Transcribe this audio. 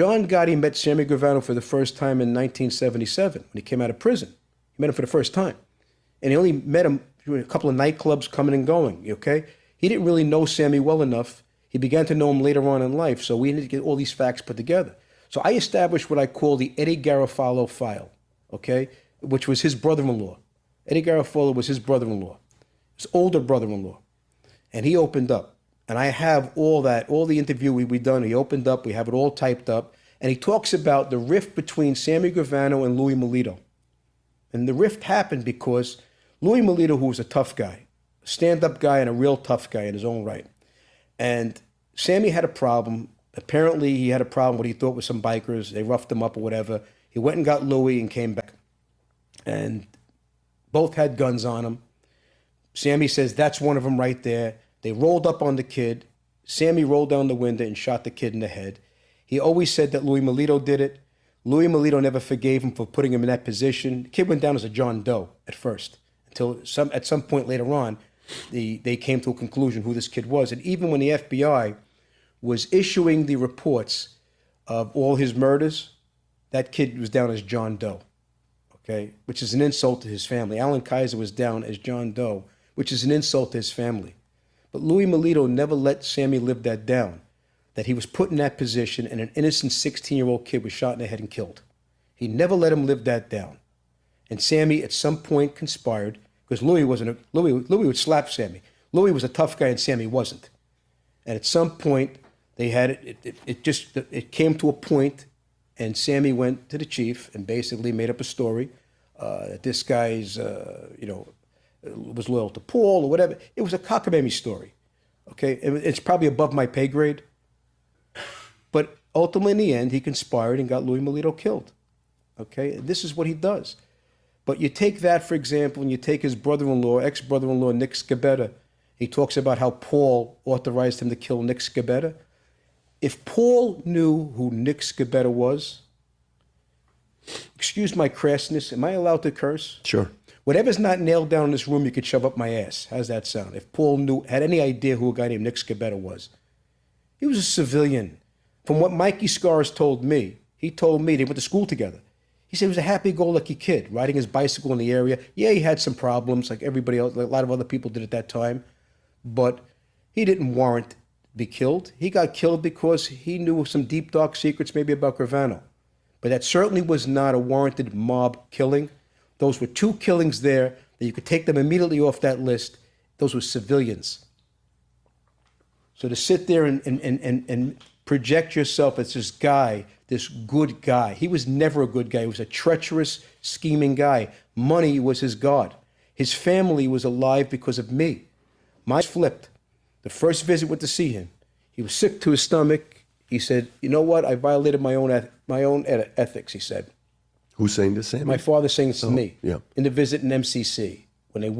John Gotti met Sammy Gravano for the first time in 1977 when he came out of prison. He met him for the first time. And he only met him through a couple of nightclubs coming and going, okay? He didn't really know Sammy well enough. He began to know him later on in life, so we need to get all these facts put together. So I established what I call the Eddie Garofalo file, okay, which was his brother-in-law. Eddie Garofalo was his brother-in-law, his older brother-in-law. And he opened up. And I have all that, all the interview we done, he opened up, we have it all typed up. And he talks about the rift between Sammy Gravano and Louis Melito. And the rift happened because Louis Melito, who was a tough guy, a stand-up guy and a real tough guy in his own right. And Sammy had a problem. Apparently he had a problem what he thought was some bikers. They roughed him up or whatever. He went and got Louis and came back. And both had guns on them. Sammy says, that's one of them right there. They rolled up on the kid. Sammy rolled down the window and shot the kid in the head. He always said that Louis Melito did it. Louis Melito never forgave him for putting him in that position. The kid went down as a John Doe at first, until at some point later on, they came to a conclusion who this kid was. And even when the FBI was issuing the reports of all his murders, that kid was down as John Doe, okay, which is an insult to his family. Alan Kaiser was down as John Doe, which is an insult to his family. But Louis Melito never let Sammy live that down, that he was put in that position and an innocent 16-year-old kid was shot in the head and killed. He never let him live that down. And Sammy at some point conspired, because Louis would slap Sammy. Louis was a tough guy and Sammy wasn't. And at some point, they had it came to a point, and Sammy went to the chief and basically made up a story that this guy's, was loyal to Paul or whatever. It was a cockamamie story, okay? It's probably above my pay grade. But ultimately, in the end, he conspired and got Louis Melito killed, okay? And this is what he does. But you take that, for example, and you take his brother-in-law, ex-brother-in-law, Nick Scabetta. He talks about how Paul authorized him to kill Nick Scabetta. If Paul knew who Nick Scabetta was, excuse my crassness, am I allowed to curse? Sure. Whatever's not nailed down in this room, you could shove up my ass. How's that sound? If Paul had any idea who a guy named Nick Scabetta was. He was a civilian. From what Mikey Scars told me, he told me they went to school together. He said he was a happy-go-lucky kid, riding his bicycle in the area. Yeah, he had some problems like everybody else, like a lot of other people did at that time. But he didn't warrant to be killed. He got killed because he knew some deep, dark secrets maybe about Gravano. But that certainly was not a warranted mob killing. Those were two killings there that you could take them immediately off that list. Those were civilians. So to sit there and project yourself as this guy, this good guy. He was never a good guy. He was a treacherous, scheming guy. Money was his god. His family was alive because of me. Mine flipped. The first visit went to see him. He was sick to his stomach. He said, you know what? I violated my own ethics, he said. Who's saying this, Sammy? My father saying this to me. Yeah. In the visit in MCC, when they